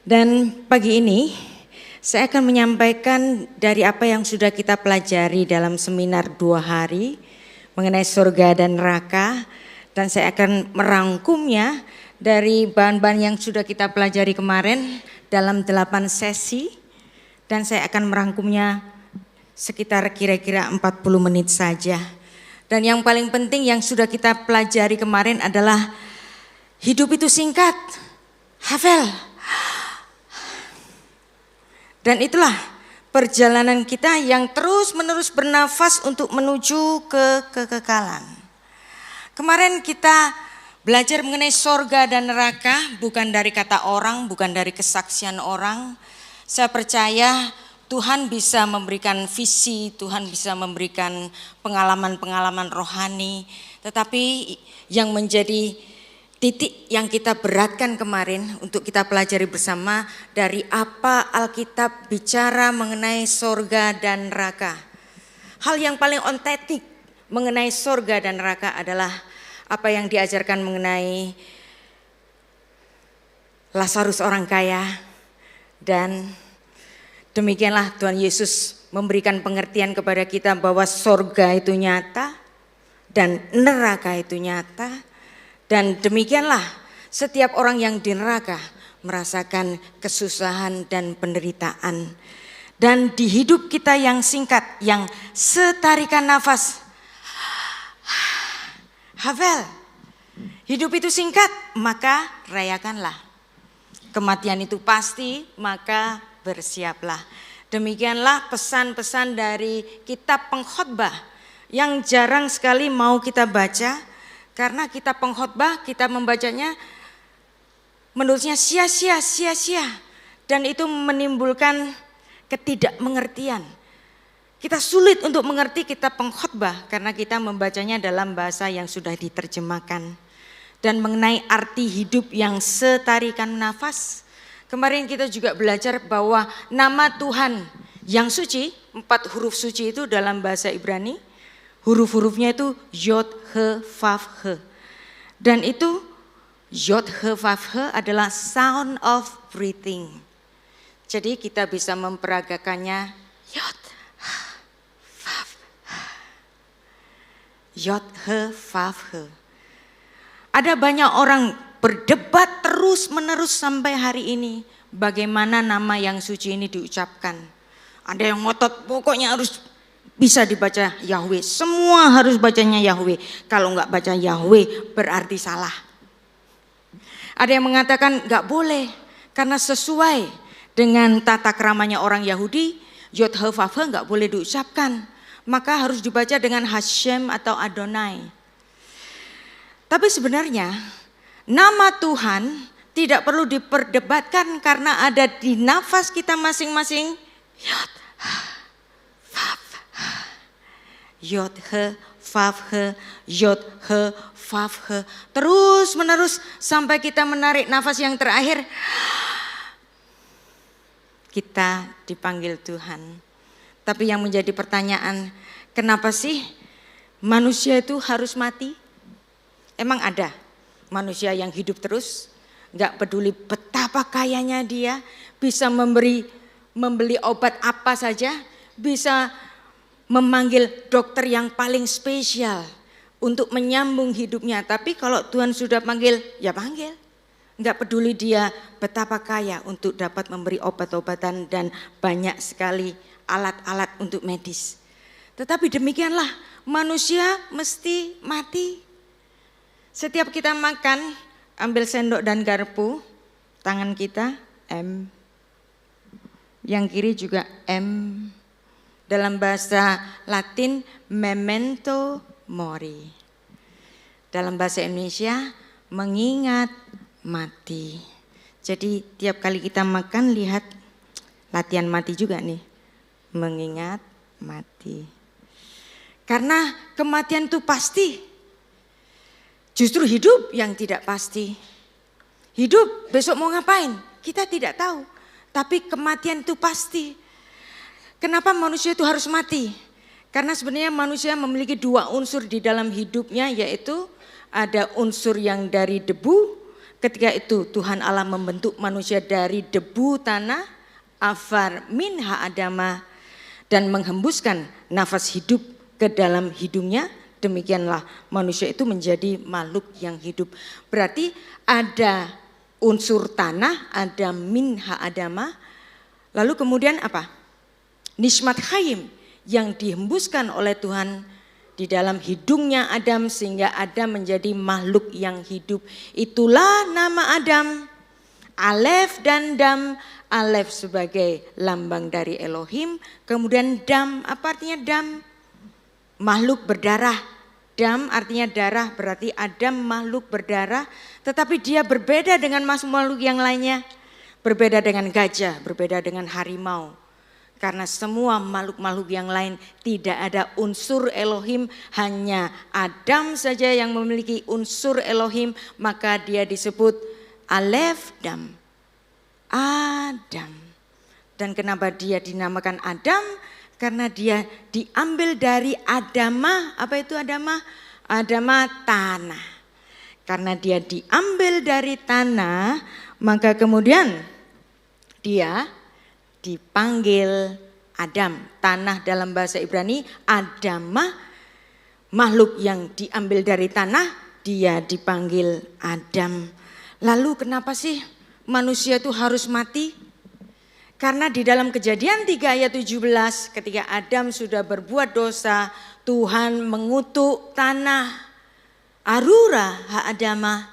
Dan pagi ini saya akan menyampaikan dari apa yang sudah kita pelajari dalam seminar 2 hari mengenai surga dan neraka. Dan saya akan merangkumnya dari bahan-bahan yang sudah kita pelajari kemarin dalam 8 sesi. Dan saya akan merangkumnya sekitar kira-kira 40 menit saja. Dan yang paling penting yang sudah kita pelajari kemarin adalah hidup itu singkat, hafal. Dan itulah perjalanan kita yang terus-menerus bernafas untuk menuju ke kekekalan. Kemarin kita belajar mengenai sorga dan neraka, bukan dari kata orang, bukan dari kesaksian orang. Saya percaya Tuhan bisa memberikan visi, Tuhan bisa memberikan pengalaman-pengalaman rohani. Tetapi yang menjadi titik yang kita beratkan kemarin untuk kita pelajari bersama dari apa Alkitab bicara mengenai sorga dan neraka. Hal yang paling ontetik mengenai sorga dan neraka adalah apa yang diajarkan mengenai Lazarus orang kaya. Dan demikianlah Tuhan Yesus memberikan pengertian kepada kita bahwa sorga itu nyata dan neraka itu nyata. Dan demikianlah setiap orang yang di neraka merasakan kesusahan dan penderitaan. Dan di hidup kita yang singkat, yang setarikan nafas, hafal, hidup itu singkat, maka rayakanlah. Kematian itu pasti, maka bersiaplah. Demikianlah pesan-pesan dari kitab pengkhotbah yang jarang sekali mau kita baca. Karena kita pengkhotbah, kita membacanya menurutnya sia-sia. Dan itu menimbulkan ketidakmengertian. Kita sulit untuk mengerti kitab pengkhotbah karena kita membacanya dalam bahasa yang sudah diterjemahkan. Dan mengenai arti hidup yang setarikan nafas. Kemarin kita juga belajar bahwa nama Tuhan yang suci, 4 huruf suci itu dalam bahasa Ibrani. Huruf-hurufnya itu Yod, He, Vav, He. Dan itu Yod, He, Vav, He adalah sound of breathing. Jadi kita bisa memperagakannya Yod, Vav, Yod, He, Vav, He. Ada banyak orang berdebat terus-menerus sampai hari ini bagaimana nama yang suci ini diucapkan. Ada yang ngotot pokoknya harus bisa dibaca Yahweh, semua harus bacanya Yahweh. Kalau enggak baca Yahweh berarti salah. Ada yang mengatakan enggak boleh karena sesuai dengan tata keramanya orang Yahudi, Yod He Vav He enggak boleh diucapkan. Maka harus dibaca dengan Hashem atau Adonai. Tapi sebenarnya nama Tuhan tidak perlu diperdebatkan karena ada di nafas kita masing-masing. Yod Yod He Vav He, Yod He Vav He, terus menerus sampai kita menarik nafas yang terakhir. Kita dipanggil Tuhan. Tapi yang menjadi pertanyaan, kenapa sih manusia itu harus mati? Emang ada manusia yang hidup terus, gak peduli betapa kayanya dia, bisa membeli obat apa saja, bisa memanggil dokter yang paling spesial untuk menyambung hidupnya. Tapi kalau Tuhan sudah panggil, ya panggil. Enggak peduli dia betapa kaya untuk dapat memberi obat-obatan dan banyak sekali alat-alat untuk medis. Tetapi demikianlah manusia mesti mati. Setiap kita makan, ambil sendok dan garpu, tangan kita M. Yang kiri juga M. Dalam bahasa Latin, memento mori. Dalam bahasa Indonesia, mengingat mati. Jadi tiap kali kita makan, lihat latihan mati juga nih. Mengingat mati. Karena kematian itu pasti. Justru hidup yang tidak pasti. Hidup besok mau ngapain? Kita tidak tahu. Tapi kematian itu pasti. Kenapa manusia itu harus mati? Karena sebenarnya manusia memiliki 2 unsur di dalam hidupnya, yaitu ada unsur yang dari debu Ketika itu Tuhan Allah membentuk manusia dari debu tanah, afar minha adama, dan menghembuskan nafas hidup ke dalam hidungnya. Demikianlah manusia itu menjadi makhluk yang hidup. Berarti ada unsur tanah, ada minha adama, lalu kemudian apa? Nishmat Chaim yang dihembuskan oleh Tuhan di dalam hidungnya Adam sehingga Adam menjadi makhluk yang hidup. Itulah nama Adam. Alef dan Dam. Alef sebagai lambang dari Elohim. Kemudian Dam, apa artinya Dam? Makhluk berdarah. Dam artinya darah, berarti Adam makhluk berdarah. Tetapi dia berbeda dengan makhluk yang lainnya. Berbeda dengan gajah, berbeda dengan harimau. Karena semua makhluk-makhluk yang lain tidak ada unsur Elohim, hanya Adam saja yang memiliki unsur Elohim, maka dia disebut Alef Dam. Adam. Dan kenapa dia dinamakan Adam? Karena dia diambil dari Adama. Apa itu Adama? Adama tanah. Karena dia diambil dari tanah, maka kemudian dia dipanggil Adam. Tanah dalam bahasa Ibrani Adama, makhluk yang diambil dari tanah, dia dipanggil Adam. Lalu kenapa sih manusia itu harus mati? Karena di dalam Kejadian 3 ayat 17 ketika Adam sudah berbuat dosa, Tuhan mengutuk tanah. Arura ha Adama.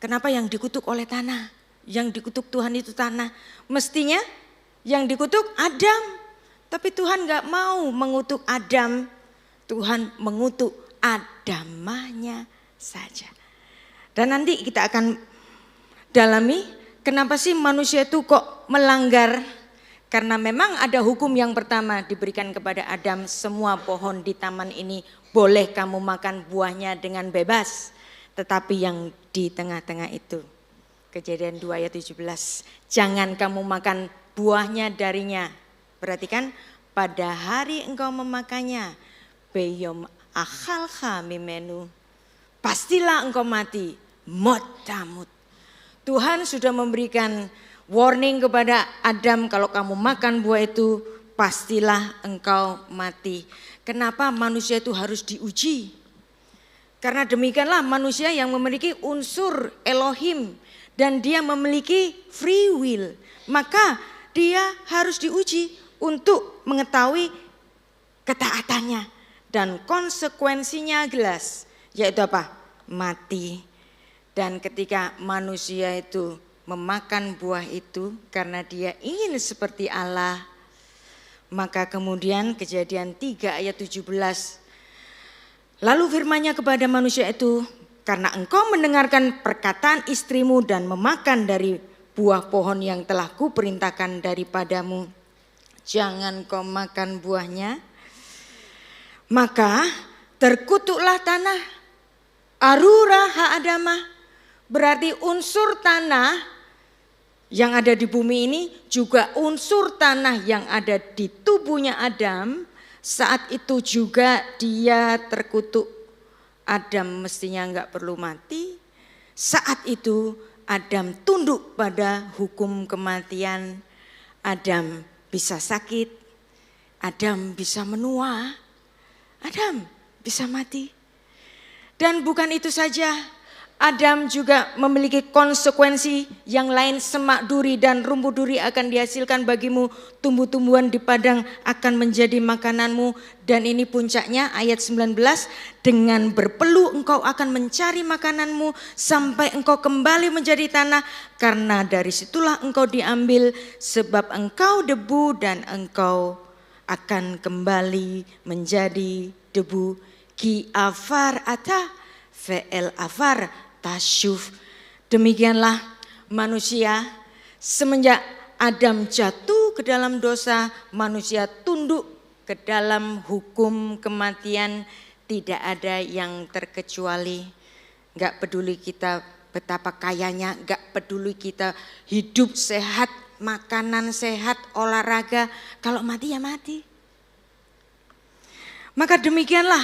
Kenapa yang dikutuk oleh tanah? Yang dikutuk Tuhan itu tanah. Mestinya yang dikutuk Adam, tapi Tuhan gak mau mengutuk Adam, Tuhan mengutuk Adamanya saja. Dan nanti kita akan dalami kenapa sih manusia itu kok melanggar. Karena memang ada hukum yang pertama diberikan kepada Adam, semua pohon di taman ini boleh kamu makan buahnya dengan bebas. Tetapi yang di tengah-tengah itu, Kejadian 2 ayat 17, jangan kamu makan buahnya darinya. Perhatikan, pada hari engkau memakannya, beyom akhalcha mimenu, pastilah engkau mati, mot tamut. Tuhan sudah memberikan warning kepada Adam, kalau kamu makan buah itu, pastilah engkau mati. Kenapa manusia itu harus diuji? Karena demikianlah manusia yang memiliki unsur Elohim dan dia memiliki free will. Maka dia harus diuji untuk mengetahui ketaatannya dan konsekuensinya jelas, yaitu apa? Mati. Dan ketika manusia itu memakan buah itu karena dia ingin seperti Allah, maka kemudian Kejadian 3 ayat 17, lalu firman-Nya kepada manusia itu, karena engkau mendengarkan perkataan istrimu dan memakan dari buah pohon yang telah kuperintahkan daripadamu, jangan kau makan buahnya, maka terkutuklah tanah. Arura ha Adama, berarti unsur tanah yang ada di bumi ini juga unsur tanah yang ada di tubuhnya Adam. Saat itu juga dia terkutuk. Adam mestinya enggak perlu mati. Saat itu Adam tunduk pada hukum kematian. Adam bisa sakit, Adam bisa menua, Adam bisa mati. Dan bukan itu saja, Adam juga memiliki konsekuensi yang lain. Semak duri dan rumput duri akan dihasilkan bagimu, tumbuh-tumbuhan di padang akan menjadi makananmu. Dan ini puncaknya ayat 19, dengan berpeluh engkau akan mencari makananmu sampai engkau kembali menjadi tanah, karena dari situlah engkau diambil, sebab engkau debu dan engkau akan kembali menjadi debu. Ki afar ata ve'el afar tasyuf. Demikianlah manusia semenjak Adam jatuh ke dalam dosa, manusia tunduk ke dalam hukum kematian. Tidak ada yang terkecuali. Gak peduli kita betapa kayanya, gak peduli kita hidup sehat, makanan sehat, olahraga, kalau mati ya mati. Maka demikianlah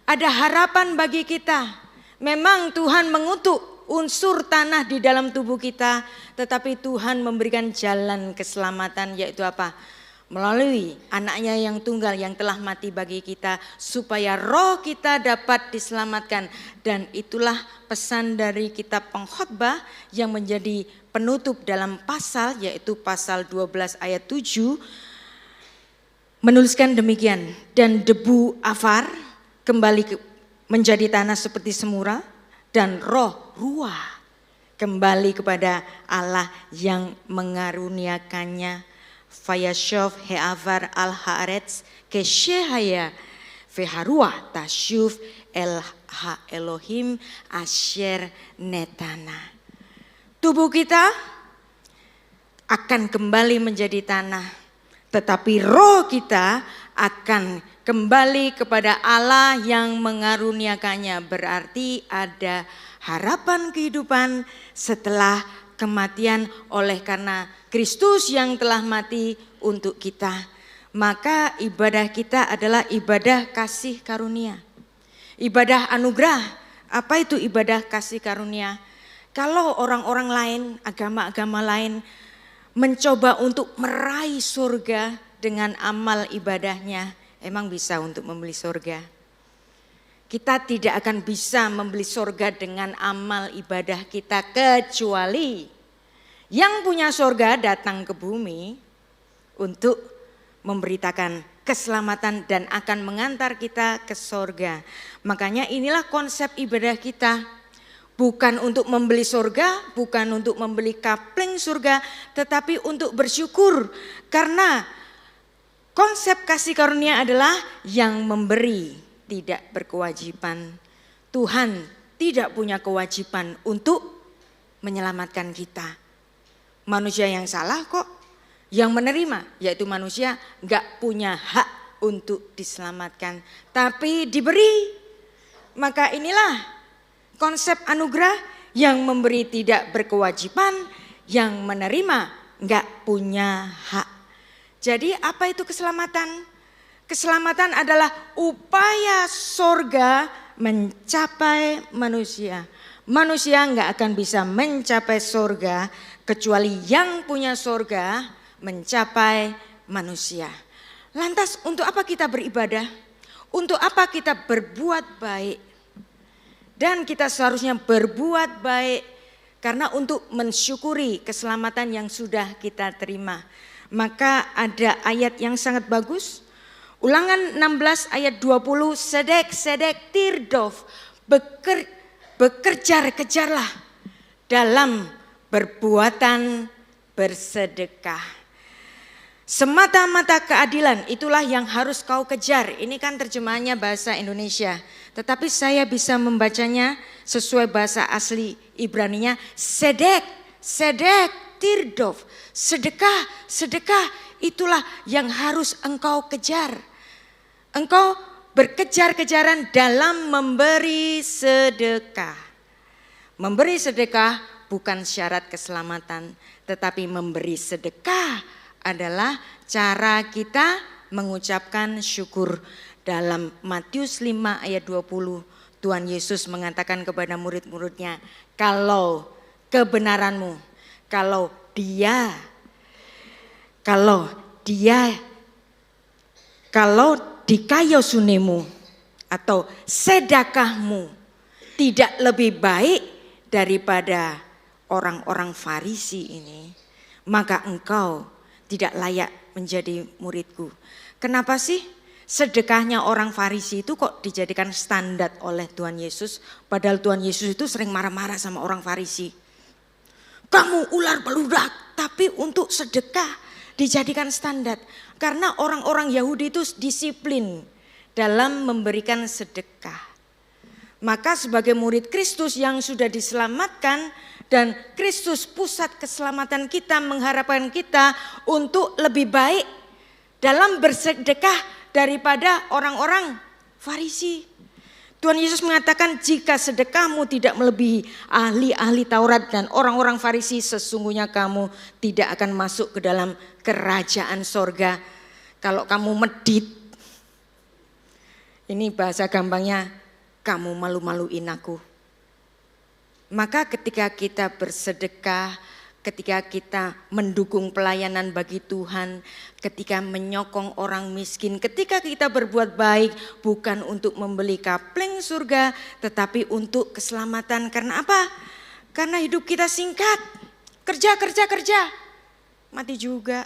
ada harapan bagi kita. Memang Tuhan mengutuk unsur tanah di dalam tubuh kita, tetapi Tuhan memberikan jalan keselamatan, yaitu apa? Melalui anaknya yang tunggal yang telah mati bagi kita, supaya roh kita dapat diselamatkan. Dan itulah pesan dari kitab Pengkhotbah yang menjadi penutup dalam pasal, yaitu pasal 12 ayat 7, menuliskan demikian, dan debu Afar kembali menjadi tanah seperti semula, dan roh ruah kembali kepada Allah yang mengaruniakannya. Fayashov he'avar al haaretz keshehaya veharuah tashuv el ha Elohim asher netana. Tubuh kita akan kembali menjadi tanah, tetapi roh kita akan kembali kepada Allah yang mengaruniakannya. Berarti ada harapan kehidupan setelah kematian oleh karena Kristus yang telah mati untuk kita. Maka ibadah kita adalah ibadah kasih karunia. Ibadah anugerah. Apa itu ibadah kasih karunia? Kalau orang-orang lain, agama-agama lain mencoba untuk meraih surga dengan amal ibadahnya, emang bisa untuk membeli surga? Kita tidak akan bisa membeli surga dengan amal ibadah kita, kecuali yang punya surga datang ke bumi untuk memberitakan keselamatan dan akan mengantar kita ke surga. Makanya inilah konsep ibadah kita. Bukan untuk membeli surga, bukan untuk membeli kapling surga, tetapi untuk bersyukur. Karena konsep kasih karunia adalah yang memberi tidak berkewajiban. Tuhan tidak punya kewajiban untuk menyelamatkan kita. Manusia yang salah kok yang menerima, yaitu manusia gak punya hak untuk diselamatkan, tapi diberi. Maka inilah konsep anugerah, yang memberi tidak berkewajiban, yang menerima gak punya hak. Jadi apa itu keselamatan? Keselamatan adalah upaya sorga mencapai manusia. Manusia nggak akan bisa mencapai sorga kecuali yang punya sorga mencapai manusia. Lantas untuk apa kita beribadah? Untuk apa kita berbuat baik? Dan kita seharusnya berbuat baik karena untuk mensyukuri keselamatan yang sudah kita terima. Maka ada ayat yang sangat bagus. Ulangan 16 ayat 20, sedek tirdov, bekerjar-kejarlah dalam perbuatan bersedekah. Semata-mata keadilan itulah yang harus kau kejar. Ini kan terjemahannya bahasa Indonesia, tetapi saya bisa membacanya sesuai bahasa asli Ibraninya. Sedek tirdov, sedekah itulah yang harus engkau kejar. Engkau berkejar-kejaran dalam memberi sedekah. Memberi sedekah bukan syarat keselamatan, tetapi memberi sedekah adalah cara kita mengucapkan syukur. Dalam Matius 5 ayat 20, Tuhan Yesus mengatakan kepada murid-muridnya, kalau kebenaranmu, kalau dikayosunemu atau sedekahmu tidak lebih baik daripada orang-orang Farisi ini, maka engkau tidak layak menjadi muridku. Kenapa sih sedekahnya orang Farisi itu kok dijadikan standar oleh Tuhan Yesus? Padahal Tuhan Yesus itu sering marah-marah sama orang Farisi. Kamu ular beludak, tapi untuk sedekah dijadikan standar. Karena orang-orang Yahudi itu disiplin dalam memberikan sedekah. Maka sebagai murid Kristus yang sudah diselamatkan, dan Kristus pusat keselamatan kita, mengharapkan kita untuk lebih baik dalam bersedekah daripada orang-orang Farisi. Tuhan Yesus mengatakan, jika sedekahmu tidak melebihi ahli-ahli Taurat dan orang-orang Farisi, sesungguhnya kamu tidak akan masuk ke dalam kerajaan sorga. Kalau kamu medit, ini bahasa gampangnya, kamu malu-maluin aku. Maka ketika kita bersedekah, ketika kita mendukung pelayanan bagi Tuhan, ketika menyokong orang miskin, ketika kita berbuat baik bukan untuk membeli kapling surga, tetapi untuk keselamatan. Karena apa? Karena hidup kita singkat. Kerja, mati juga.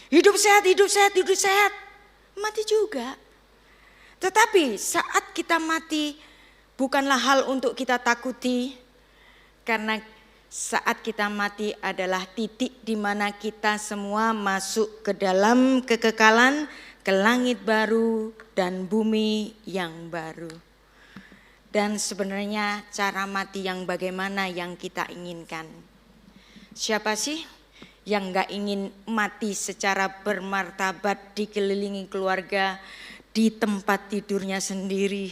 Hidup sehat, mati juga. Tetapi saat kita mati bukanlah hal untuk kita takuti, karena saat kita mati adalah titik di mana kita semua masuk ke dalam kekekalan, ke langit baru dan bumi yang baru. Dan sebenarnya cara mati yang bagaimana yang kita inginkan? Siapa sih yang gak ingin mati secara bermartabat, dikelilingi keluarga, di tempat tidurnya sendiri,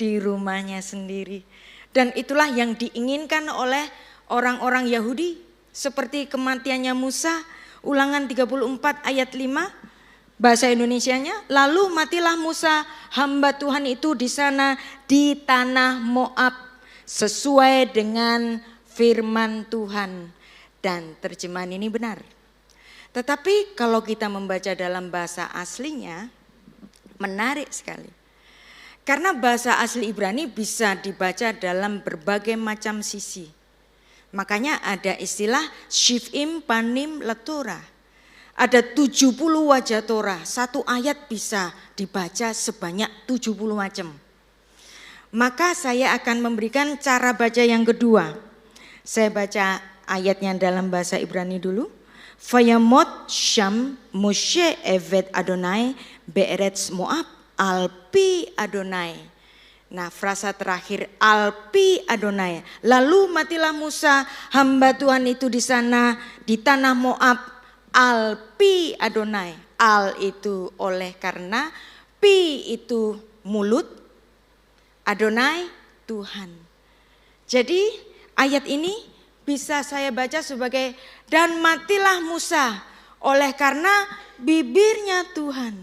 di rumahnya sendiri. Dan itulah yang diinginkan oleh orang-orang Yahudi, seperti kematiannya Musa. Ulangan 34 ayat 5, bahasa Indonesianya, lalu matilah Musa hamba Tuhan itu di sana di tanah Moab sesuai dengan firman Tuhan. Dan terjemahan ini benar. Tetapi kalau kita membaca dalam bahasa aslinya, menarik sekali. Karena bahasa asli Ibrani bisa dibaca dalam berbagai macam sisi. Makanya ada istilah shivim panim letora. Ada 70 wajah Torah, satu ayat bisa dibaca sebanyak 70 macam. Maka saya akan memberikan cara baca yang kedua. Saya baca ayatnya dalam bahasa Ibrani dulu. Vayamot Sham Moshe Evet Adonai Be'eretz Moab Alpi Adonai. Nah, frasa terakhir Alpi Adonai. Lalu matilah Musa hamba Tuhan itu di sana di tanah Moab Alpi Adonai. Al itu oleh karena, pi itu mulut, Adonai Tuhan. Jadi ayat ini bisa saya baca sebagai dan matilah Musa oleh karena bibirnya Tuhan.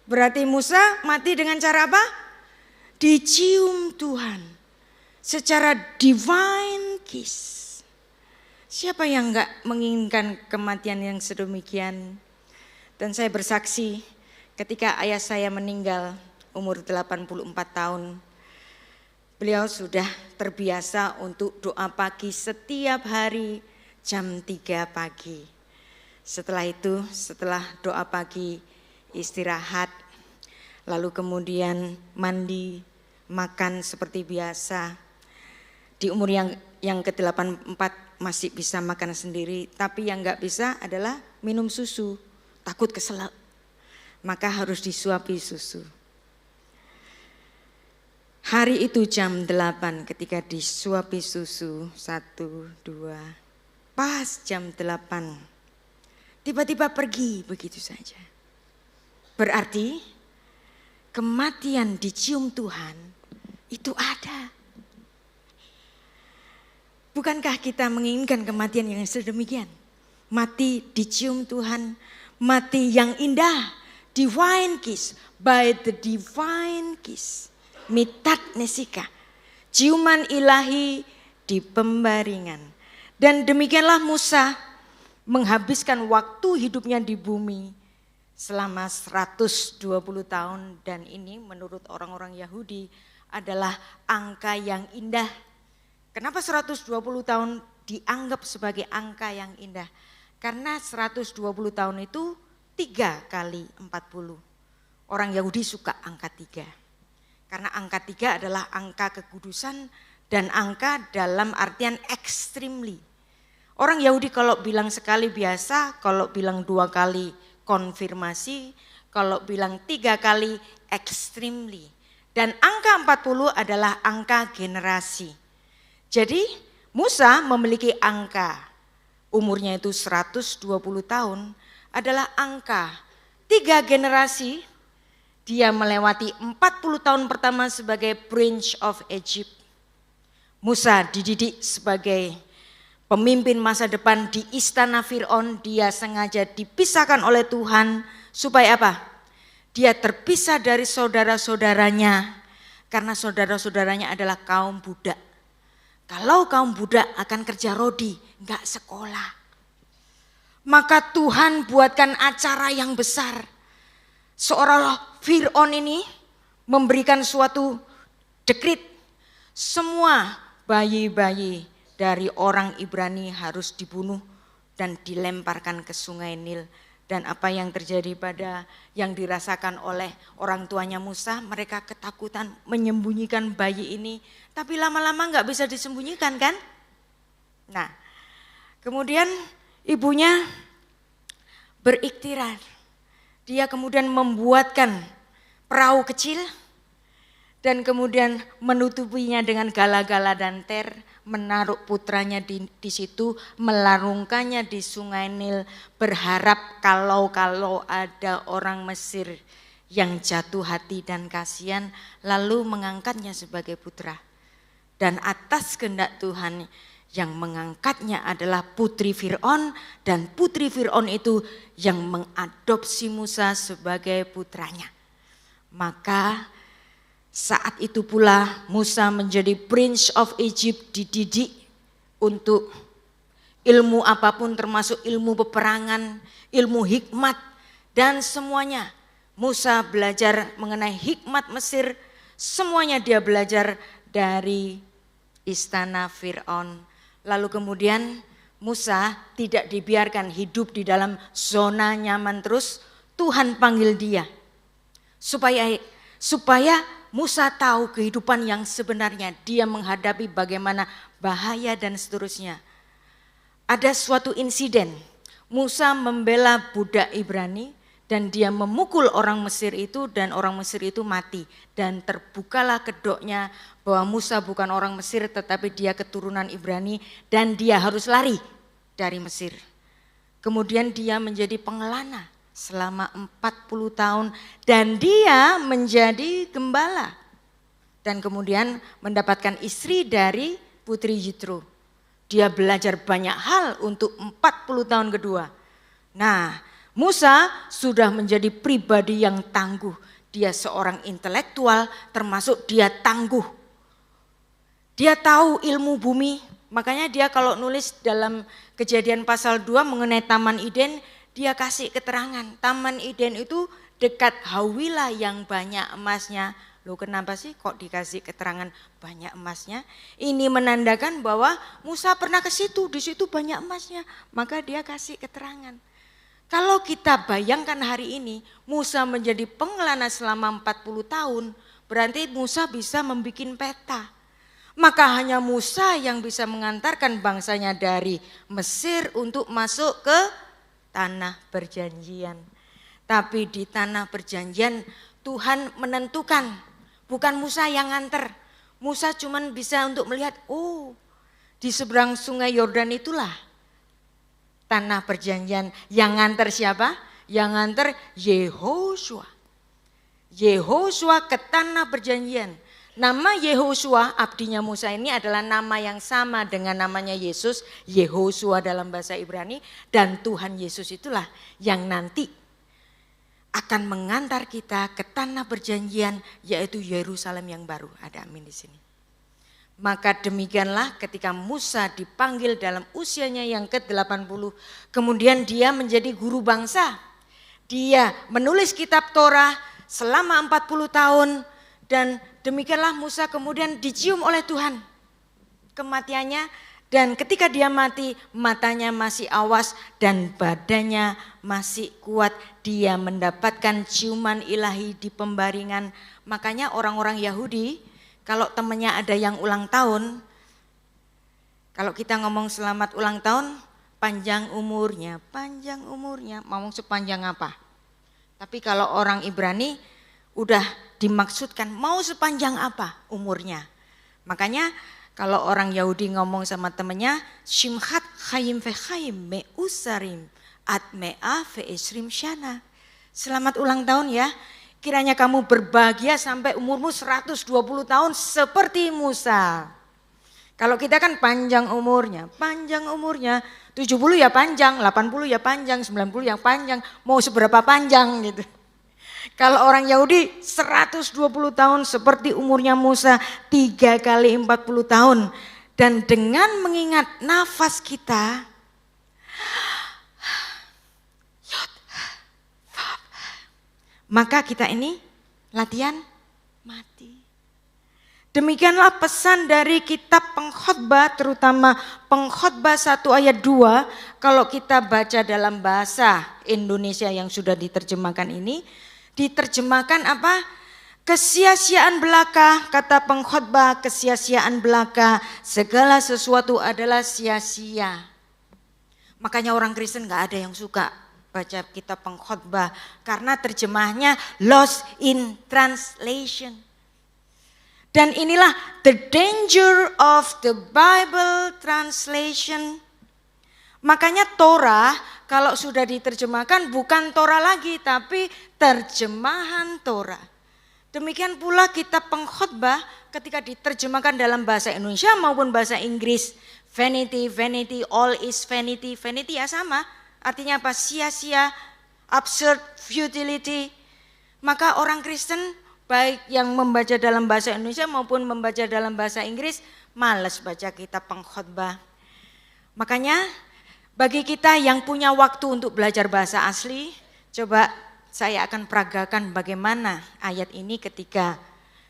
Berarti Musa mati dengan cara apa? Dicium Tuhan secara divine kiss. Siapa yang enggak menginginkan kematian yang sedemikian? Dan saya bersaksi ketika ayah saya meninggal umur 84 tahun. Beliau sudah terbiasa untuk doa pagi setiap hari jam 3 pagi. Setelah itu, setelah doa pagi istirahat, lalu kemudian mandi, makan seperti biasa. Di umur yang ke-84 masih bisa makan sendiri, tapi yang enggak bisa adalah minum susu, takut keselak. Maka harus disuapi susu. Hari itu jam 8 ketika disuapi susu 1, 2, pas jam 8 tiba-tiba pergi begitu saja. Berarti kematian dicium Tuhan itu ada. Bukankah kita menginginkan kematian yang sedemikian? Mati dicium Tuhan, mati yang indah, divine kiss, by the divine kiss. Mitat nesika, ciuman ilahi di pembaringan. Dan demikianlah Musa menghabiskan waktu hidupnya di bumi selama 120 tahun. Dan ini menurut orang-orang Yahudi adalah angka yang indah. Kenapa 120 tahun dianggap sebagai angka yang indah? Karena 120 tahun itu 3 kali 40. Orang Yahudi suka angka 3. Karena angka 3 adalah angka kekudusan dan angka dalam artian extremely. Orang Yahudi kalau bilang sekali biasa, kalau bilang 2 kali konfirmasi, kalau bilang 3 kali extremely. Dan angka 40 adalah angka generasi. Jadi Musa memiliki angka, umurnya itu 120 tahun, adalah angka 3 generasi. Dia melewati 40 tahun pertama sebagai Prince of Egypt. Musa dididik sebagai pemimpin masa depan di istana Fir'aun. Dia sengaja dipisahkan oleh Tuhan supaya apa? Dia terpisah dari saudara-saudaranya karena saudara-saudaranya adalah kaum budak. Kalau kaum budak akan kerja rodi, enggak sekolah. Maka Tuhan buatkan acara yang besar. Seolah-olah Fir'aun ini memberikan suatu dekrit. Semua bayi-bayi dari orang Ibrani harus dibunuh dan dilemparkan ke sungai Nil. Dan apa yang terjadi pada yang dirasakan oleh orang tuanya Musa, mereka ketakutan menyembunyikan bayi ini. Tapi lama-lama nggak bisa disembunyikan kan? Nah, kemudian ibunya berikhtiar. Dia kemudian membuatkan perahu kecil dan kemudian menutupinya dengan gala-gala dan ter, menaruh putranya di situ, melarungkannya di sungai Nil, berharap kalau ada orang Mesir yang jatuh hati dan kasihan, lalu mengangkatnya sebagai putra. Dan atas kehendak Tuhan yang mengangkatnya adalah putri Fir'aun, dan putri Fir'aun itu yang mengadopsi Musa sebagai putranya. Maka saat itu pula Musa menjadi Prince of Egypt, dididik untuk ilmu apapun termasuk ilmu peperangan, ilmu hikmat dan semuanya. Musa belajar mengenai hikmat Mesir, semuanya dia belajar dari istana Fir'aun. Lalu kemudian Musa tidak dibiarkan hidup di dalam zona nyaman terus, Tuhan panggil dia supaya Musa tahu kehidupan yang sebenarnya, dia menghadapi bagaimana bahaya dan seterusnya. Ada suatu insiden, Musa membela budak Ibrani dan dia memukul orang Mesir itu dan orang Mesir itu mati. Dan terbukalah kedoknya bahwa Musa bukan orang Mesir tetapi dia keturunan Ibrani dan dia harus lari dari Mesir. Kemudian dia menjadi pengelana selama 40 tahun dan dia menjadi gembala dan kemudian mendapatkan istri dari putri Yitro. Dia belajar banyak hal untuk 40 tahun kedua. Nah, Musa sudah menjadi pribadi yang tangguh. Dia seorang intelektual termasuk dia tangguh. Dia tahu ilmu bumi, makanya dia kalau nulis dalam Kejadian pasal 2 mengenai Taman Eden, dia kasih keterangan, Taman Eden itu dekat Hawilah yang banyak emasnya. Loh kenapa sih kok dikasih keterangan banyak emasnya? Ini menandakan bahwa Musa pernah ke situ, di situ banyak emasnya. Maka dia kasih keterangan. Kalau kita bayangkan hari ini, Musa menjadi pengelana selama 40 tahun, berarti Musa bisa membuat peta. Maka hanya Musa yang bisa mengantarkan bangsanya dari Mesir untuk masuk ke tanah perjanjian. Tapi di tanah perjanjian Tuhan menentukan, bukan Musa yang nganter. Musa cuma bisa untuk melihat, oh di seberang sungai Yordan itulah tanah perjanjian. Yang nganter siapa? Yang nganter Yehosua. Yehosua ke tanah perjanjian. Nama Yehosua, abdinya Musa ini adalah nama yang sama dengan namanya Yesus, Yehosua dalam bahasa Ibrani, dan Tuhan Yesus itulah yang nanti akan mengantar kita ke tanah perjanjian, yaitu Yerusalem yang baru. Ada amin di sini. Maka demikianlah ketika Musa dipanggil dalam usianya yang ke-80, kemudian dia menjadi guru bangsa. Dia menulis kitab Torah selama 40 tahun dan demikianlah Musa kemudian dicium oleh Tuhan kematiannya, dan ketika dia mati matanya masih awas dan badannya masih kuat. Dia mendapatkan ciuman ilahi di pembaringan. Makanya orang-orang Yahudi kalau temannya ada yang ulang tahun, kalau kita ngomong selamat ulang tahun, panjang umurnya, ngomong sepanjang apa? Tapi kalau orang Ibrani udah dimaksudkan mau sepanjang apa umurnya. Makanya kalau orang Yahudi ngomong sama temennya, Shimchat Chaim Vechaim Meusarim Atmea Ve'esrim Shana. Selamat ulang tahun ya, kiranya kamu berbahagia sampai umurmu 120 tahun seperti Musa. Kalau kita kan panjang umurnya, 70 ya panjang, 80 ya panjang, 90 ya panjang, mau seberapa panjang gitu. Kalau orang Yahudi 120 tahun seperti umurnya Musa, 3 kali 40 tahun. Dan dengan mengingat nafas kita, maka kita ini latihan mati. Demikianlah pesan dari kitab Pengkhotbah, terutama Pengkhotbah 1 ayat 2. Kalau kita baca dalam bahasa Indonesia yang sudah diterjemahkan ini, diterjemahkan apa? Kesia-siaan belaka, kata Pengkhotbah, kesia-siaan belaka, segala sesuatu adalah sia-sia. Makanya orang Kristen gak ada yang suka baca kitab Pengkhotbah, karena terjemahnya lost in translation. Dan inilah the danger of the Bible translation. Makanya Torah kalau sudah diterjemahkan bukan Torah lagi, tapi terjemahan Torah. Demikian pula kitab Pengkhotbah ketika diterjemahkan dalam bahasa Indonesia maupun bahasa Inggris. Vanity, vanity, all is vanity. Vanity ya sama, artinya apa? Sia-sia, absurd, futility. Maka orang Kristen baik yang membaca dalam bahasa Indonesia maupun membaca dalam bahasa Inggris malas baca kitab Pengkhotbah. Makanya bagi kita yang punya waktu untuk belajar bahasa asli, coba saya akan peragakan bagaimana ayat ini ketika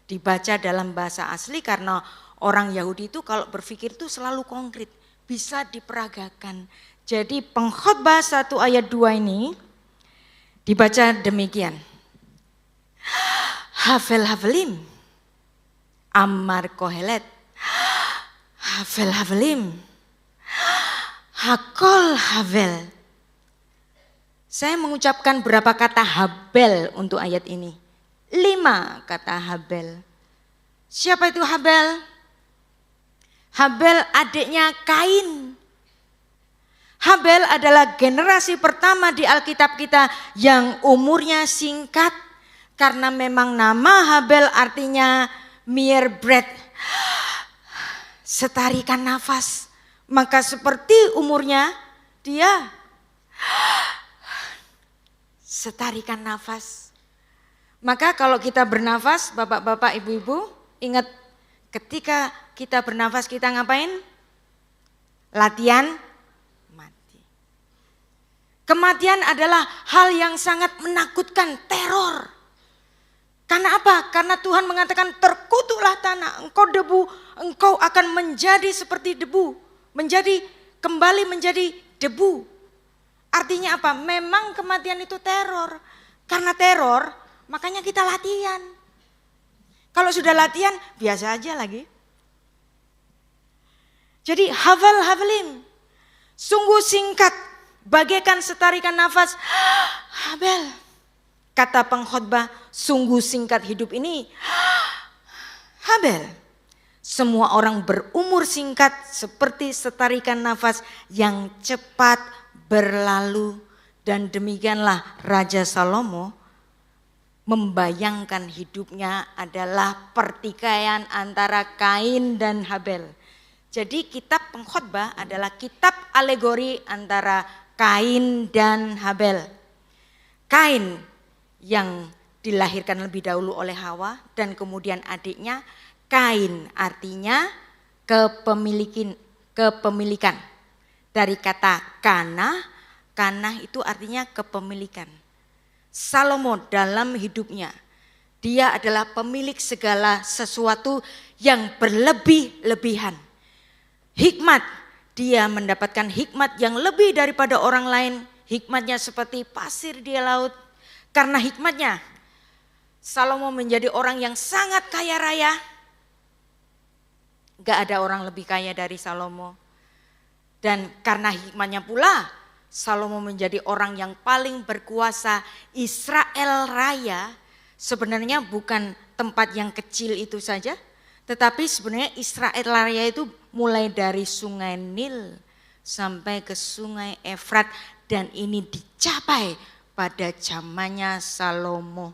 dibaca dalam bahasa asli, karena orang Yahudi itu kalau berpikir itu selalu konkret, bisa diperagakan. Jadi Pengkhotbah 1 ayat 2 ini dibaca demikian. Havel havelim, Amar Kohelet, Havel havelim, Hakol havel. Saya mengucapkan berapa kata Habel untuk ayat ini? 5 kata Habel. Siapa itu Habel? Habel adiknya Kain. Habel adalah generasi pertama di Alkitab kita yang umurnya singkat. Karena memang nama Habel artinya mere breath, setarikan nafas. Maka seperti umurnya dia setarikan nafas. Maka kalau kita bernafas, bapak-bapak, ibu-ibu, ingat ketika kita bernafas kita ngapain? Latihan mati. Kematian adalah hal yang sangat menakutkan, teror. Karena apa? Karena Tuhan mengatakan terkutuklah tanah, engkau debu, engkau akan menjadi seperti debu, kembali menjadi debu. Artinya apa? Memang kematian itu teror. Karena teror, makanya kita latihan. Kalau sudah latihan, biasa aja lagi. Jadi havel havelim, sungguh singkat, bagaikan setarikan nafas. Habel, kata Pengkhotbah, sungguh singkat hidup ini. Habel, semua orang berumur singkat seperti setarikan nafas yang cepat berlalu. Dan demikianlah Raja Salomo membayangkan hidupnya adalah pertikaian antara Kain dan Habel. Jadi kitab Pengkhotbah adalah kitab alegori antara Kain dan Habel. Kain yang dilahirkan lebih dahulu oleh Hawa dan kemudian adiknya. Kain artinya kepemilikan. Dari kata kana itu artinya kepemilikan. Salomo dalam hidupnya, dia adalah pemilik segala sesuatu yang berlebih-lebihan. Hikmat, dia mendapatkan hikmat yang lebih daripada orang lain. Hikmatnya seperti pasir di laut. Karena hikmatnya, Salomo menjadi orang yang sangat kaya raya. Gak ada orang lebih kaya dari Salomo. Dan karena hikmatnya pula, Salomo menjadi orang yang paling berkuasa. Israel Raya sebenarnya bukan tempat yang kecil itu saja, tetapi sebenarnya Israel Raya itu mulai dari sungai Nil sampai ke sungai Efrat, dan ini dicapai pada zamannya Salomo.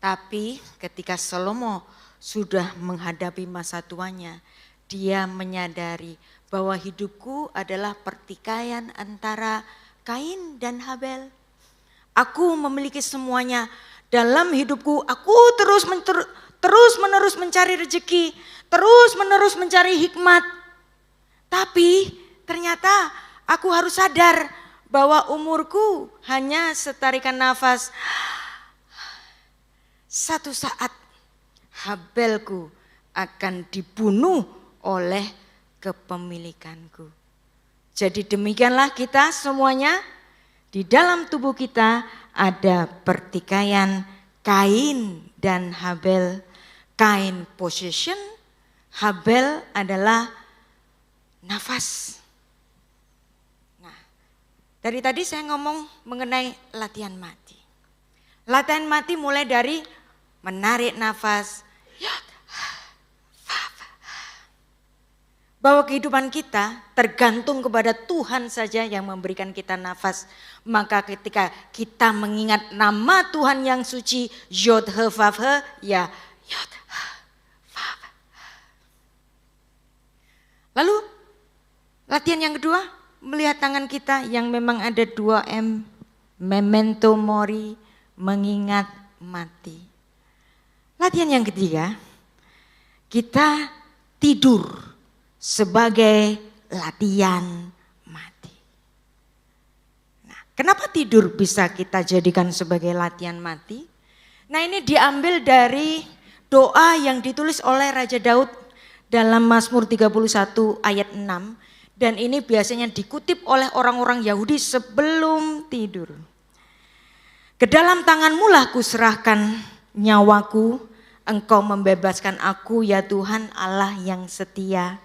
Tapi ketika Salomo sudah menghadapi masa tuanya, dia menyadari bahwa hidupku adalah pertikaian antara Kain dan Habel. Aku memiliki semuanya dalam hidupku. Aku terus menerus mencari rezeki, terus menerus mencari hikmat. Tapi ternyata aku harus sadar bahwa umurku hanya setarikan nafas. Satu saat Habelku akan dibunuh oleh kepemilikanku. Jadi demikianlah kita semuanya, di dalam tubuh kita ada pertikaian Kain dan Habel. Kain possession, Habel adalah nafas. Nah, dari tadi saya ngomong mengenai latihan mati. Latihan mati mulai dari menarik nafas, bahwa kehidupan kita tergantung kepada Tuhan saja yang memberikan kita nafas. Maka ketika kita mengingat nama Tuhan yang suci, Yod He Vav He, ya Yod He Vav. Lalu latihan yang kedua, melihat tangan kita yang memang ada 2M, memento mori, mengingat mati. Latihan yang ketiga, kita tidur sebagai latihan mati. Nah, kenapa tidur bisa kita jadikan sebagai latihan mati? Nah, ini diambil dari doa yang ditulis oleh Raja Daud dalam Mazmur 31 ayat 6. Dan ini biasanya dikutip oleh orang-orang Yahudi sebelum tidur. Ke dalam tanganmu lah kuserahkan nyawaku, Engkau membebaskan aku ya Tuhan Allah yang setia.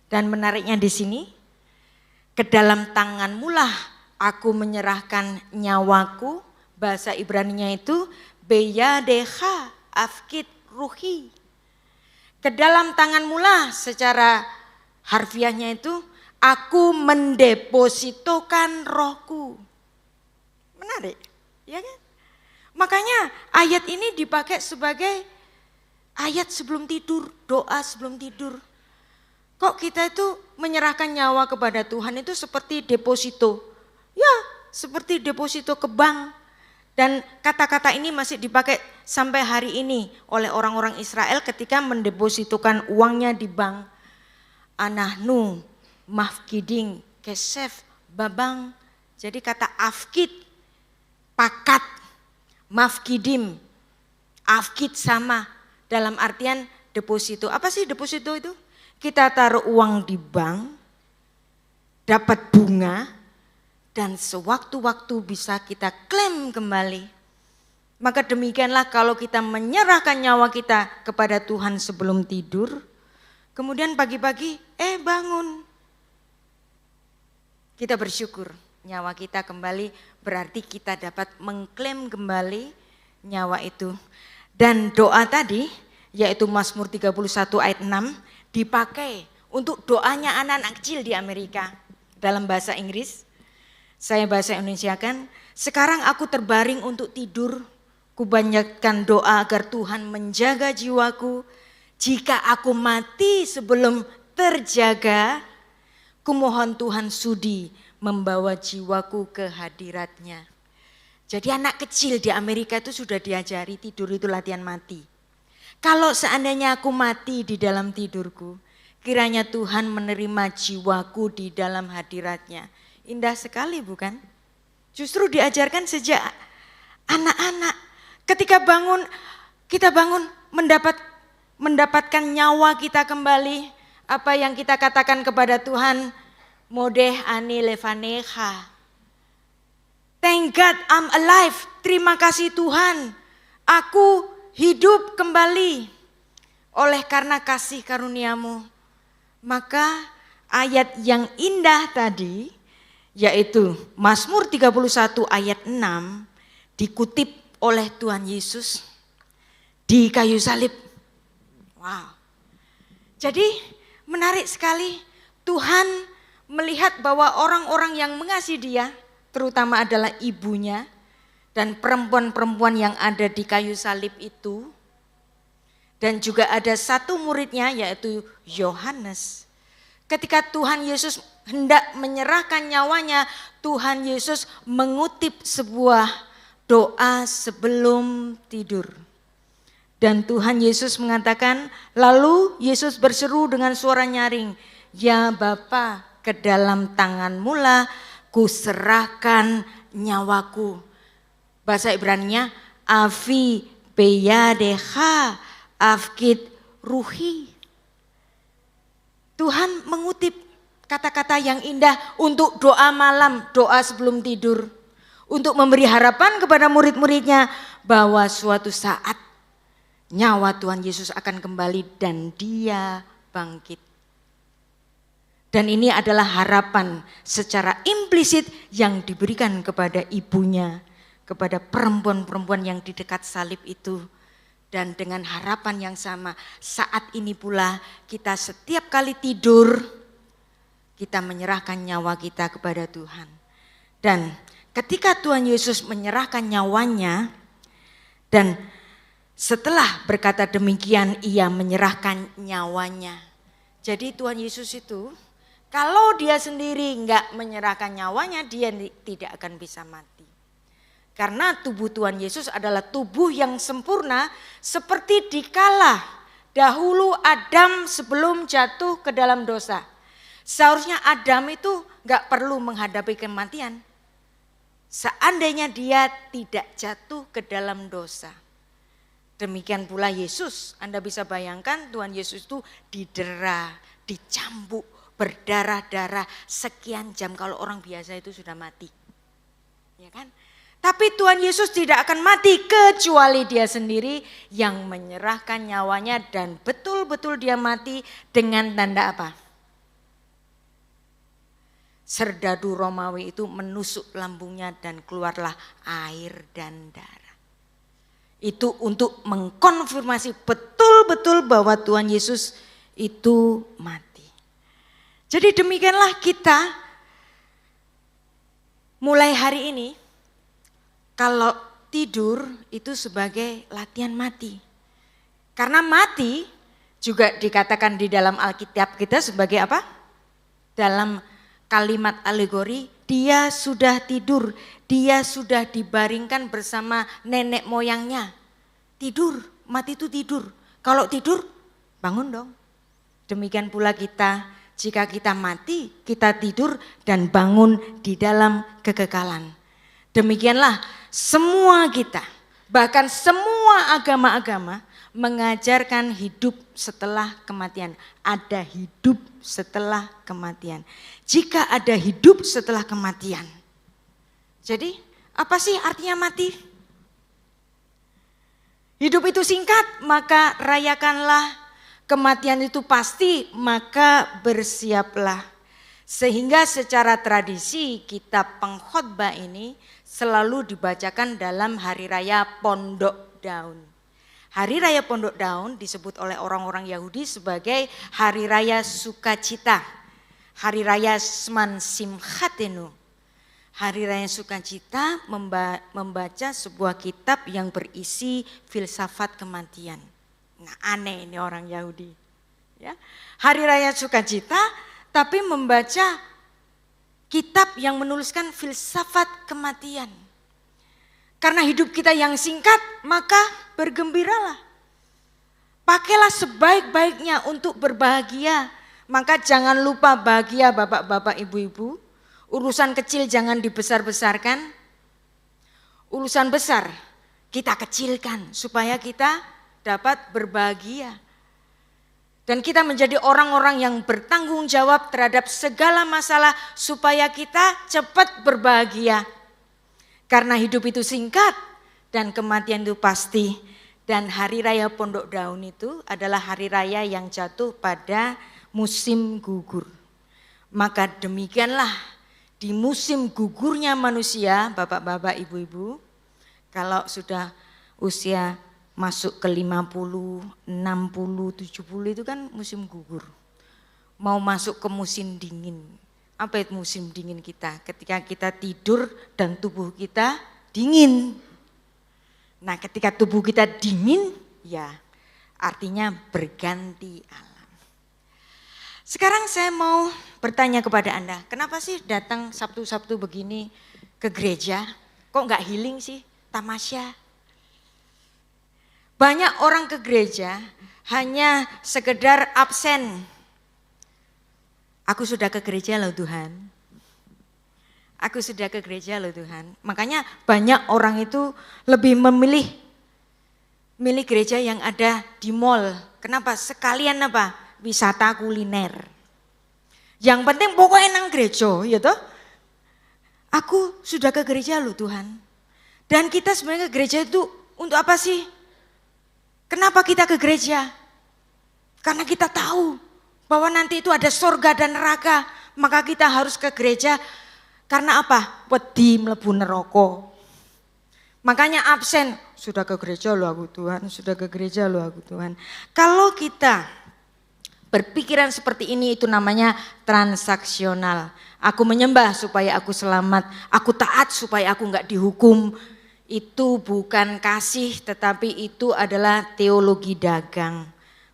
Dan menariknya di sini, ke dalam tanganmu lah aku menyerahkan nyawaku, bahasa Ibraninya itu beyadecha afkit ruhi. Ke dalam tanganmu lah secara harfiahnya itu aku mendepositokan rohku. Menarik, ya kan? Makanya ayat ini dipakai sebagai ayat sebelum tidur, doa sebelum tidur. Kok kita itu menyerahkan nyawa kepada Tuhan itu seperti deposito. Ya, seperti deposito ke bank. Dan kata-kata ini masih dipakai sampai hari ini oleh orang-orang Israel ketika mendepositokan uangnya di bank. Anahnu, mafkiding, kesef, babang. Jadi kata afkid, pakat, mafkidim, afkid sama. Dalam artian deposito. Apa sih deposito itu? Kita taruh uang di bank, dapat bunga, dan sewaktu-waktu bisa kita klaim kembali. Maka demikianlah kalau kita menyerahkan nyawa kita kepada Tuhan sebelum tidur, kemudian pagi-pagi, bangun. Kita bersyukur nyawa kita kembali, berarti kita dapat mengklaim kembali nyawa itu. Dan doa tadi, yaitu Mazmur 31 ayat 6, dipakai untuk doanya anak-anak kecil di Amerika dalam bahasa Inggris. Saya bahasa Indonesia kan. Sekarang aku terbaring untuk tidur, kubanyakan doa agar Tuhan menjaga jiwaku. Jika aku mati sebelum terjaga, kumohon Tuhan sudi membawa jiwaku ke hadiratnya. Jadi anak kecil di Amerika itu sudah diajari tidur itu latihan mati. Kalau seandainya aku mati di dalam tidurku, kiranya Tuhan menerima jiwaku di dalam hadiratnya. Indah sekali bukan? Justru diajarkan sejak anak-anak. Ketika bangun, kita bangun mendapatkan nyawa kita kembali. Apa yang kita katakan kepada Tuhan, modeh ani levanecha. Thank God I'm alive, terima kasih Tuhan. Aku hidup kembali oleh karena kasih karuniamu. Maka ayat yang indah tadi, yaitu Mazmur 31 ayat 6, dikutip oleh Tuhan Yesus di kayu salib. Wow. Jadi menarik sekali, Tuhan melihat bahwa orang-orang yang mengasihi Dia, terutama adalah ibunya, dan perempuan-perempuan yang ada di kayu salib itu, dan juga ada satu muridnya yaitu Yohanes. Ketika Tuhan Yesus hendak menyerahkan nyawanya, Tuhan Yesus mengutip sebuah doa sebelum tidur. Dan Tuhan Yesus mengatakan, lalu Yesus berseru dengan suara nyaring, Ya Bapa, ke dalam tangan-Mu lah kuserahkan nyawaku. Bahasa Ibraninya afi beyadeha afkid ruhi. Tuhan mengutip kata-kata yang indah untuk doa malam, doa sebelum tidur. Untuk memberi harapan kepada murid-muridnya bahwa suatu saat nyawa Tuhan Yesus akan kembali dan Dia bangkit. Dan ini adalah harapan secara implisit yang diberikan kepada ibunya, kepada perempuan-perempuan yang di dekat salib itu. Dan dengan harapan yang sama, saat ini pula kita setiap kali tidur, kita menyerahkan nyawa kita kepada Tuhan. Dan ketika Tuhan Yesus menyerahkan nyawanya, dan setelah berkata demikian, ia menyerahkan nyawanya. Jadi Tuhan Yesus itu, kalau dia sendiri enggak menyerahkan nyawanya, dia tidak akan bisa mati. Karena tubuh Tuhan Yesus adalah tubuh yang sempurna seperti dikala dahulu Adam sebelum jatuh ke dalam dosa. Seharusnya Adam itu enggak perlu menghadapi kematian. Seandainya dia tidak jatuh ke dalam dosa. Demikian pula Yesus, Anda bisa bayangkan Tuhan Yesus itu didera, dicambuk, berdarah-darah sekian jam. Kalau orang biasa itu sudah mati. Ya kan? Tapi Tuhan Yesus tidak akan mati kecuali Dia sendiri yang menyerahkan nyawanya, dan betul-betul Dia mati dengan tanda apa? Serdadu Romawi itu menusuk lambungnya dan keluarlah air dan darah. Itu untuk mengkonfirmasi betul-betul bahwa Tuhan Yesus itu mati. Jadi demikianlah kita mulai hari ini, kalau tidur itu sebagai latihan mati. Karena mati juga dikatakan di dalam Alkitab kita sebagai apa? Dalam kalimat alegori, dia sudah tidur, dia sudah dibaringkan bersama nenek moyangnya. Tidur, mati itu tidur. Kalau tidur, bangun dong. Demikian pula kita, jika kita mati, kita tidur dan bangun di dalam kekekalan. Demikianlah semua kita, bahkan semua agama-agama mengajarkan hidup setelah kematian. Ada hidup setelah kematian. Jika ada hidup setelah kematian. Jadi apa sih artinya mati? Hidup itu singkat, maka rayakanlah. Kematian itu pasti, maka bersiaplah. Sehingga secara tradisi kitab pengkhotbah ini selalu dibacakan dalam hari raya Pondok Daun. Hari raya Pondok Daun disebut oleh orang-orang Yahudi sebagai hari raya sukacita. Hari raya Shman Simchatenu. Hari raya sukacita membaca sebuah kitab yang berisi filsafat kematian. Nah, aneh ini orang Yahudi. Ya. Hari raya sukacita tapi membaca kitab yang menuliskan filsafat kematian. Karena hidup kita yang singkat, maka bergembiralah. Pakailah sebaik-baiknya untuk berbahagia. Maka jangan lupa bahagia bapak-bapak, ibu-ibu. Urusan kecil jangan dibesar-besarkan. Urusan besar kita kecilkan supaya kita dapat berbahagia. Dan kita menjadi orang-orang yang bertanggung jawab terhadap segala masalah supaya kita cepat berbahagia. Karena hidup itu singkat dan kematian itu pasti. Dan hari raya Pondok Daun itu adalah hari raya yang jatuh pada musim gugur. Maka demikianlah di musim gugurnya manusia, bapak-bapak, ibu-ibu, kalau sudah usia masuk ke 50, 60, 70 itu kan musim gugur. Mau masuk ke musim dingin. Apa itu musim dingin kita? Ketika kita tidur dan tubuh kita dingin. Nah, ketika tubuh kita dingin, ya artinya berganti alam. Sekarang saya mau bertanya kepada Anda, kenapa sih datang Sabtu-Sabtu begini ke gereja? Kok nggak healing sih? Tamasya. Banyak orang ke gereja hanya sekedar absen. Aku sudah ke gereja loh Tuhan. Aku sudah ke gereja loh Tuhan. Makanya banyak orang itu lebih memilih gereja yang ada di mall. Kenapa? Sekalian apa? Wisata kuliner. Yang penting pokoknya nang gereja, ya toh? Aku sudah ke gereja loh Tuhan. Dan kita sebenarnya ke gereja itu untuk apa sih? Kenapa kita ke gereja? Karena kita tahu bahwa nanti itu ada surga dan neraka. Maka kita harus ke gereja. Karena apa? Wedi mlebu neraka. Makanya absen. Sudah ke gereja loh aku Tuhan. Sudah ke gereja loh aku Tuhan. Kalau kita berpikiran seperti ini, itu namanya transaksional. Aku menyembah supaya aku selamat. Aku taat supaya aku enggak dihukum. Itu bukan kasih, tetapi itu adalah teologi dagang.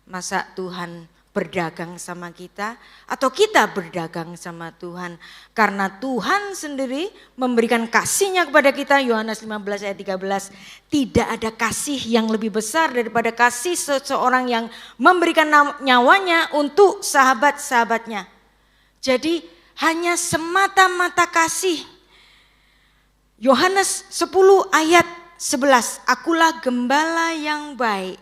Masa Tuhan berdagang sama kita atau kita berdagang sama Tuhan? Karena Tuhan sendiri memberikan kasih-Nya kepada kita. Yohanes 15 ayat 13. Tidak ada kasih yang lebih besar daripada kasih seseorang yang memberikan nyawanya untuk sahabat-sahabatnya. Jadi hanya semata-mata kasih. Yohanes 10 ayat 11. Akulah gembala yang baik.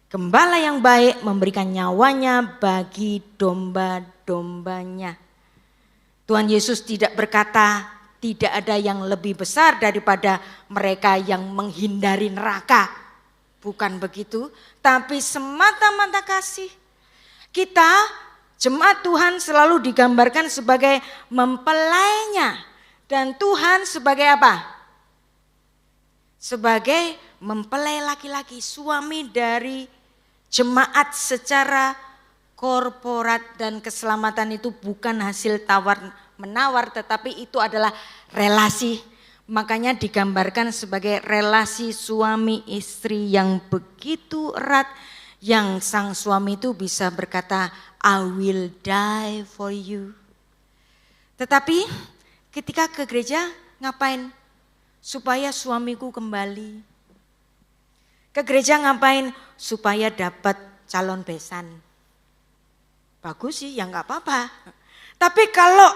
Gembala yang baik memberikan nyawanya bagi domba-dombanya. Tuhan Yesus tidak berkata tidak ada yang lebih besar daripada mereka yang menghindari neraka. Bukan begitu, tapi semata-mata kasih. Kita jemaat Tuhan selalu digambarkan sebagai mempelainya. Dan Tuhan sebagai apa? Sebagai mempelai laki-laki, suami dari jemaat secara korporat. Dan keselamatan itu bukan hasil tawar-menawar, tetapi itu adalah relasi. Makanya digambarkan sebagai relasi suami istri yang begitu erat, yang sang suami itu bisa berkata, I will die for you. Tetapi ketika ke gereja ngapain? Supaya suamiku kembali. Ke gereja ngapain? Supaya dapat calon besan. Bagus sih, ya nggak apa-apa. Tapi kalau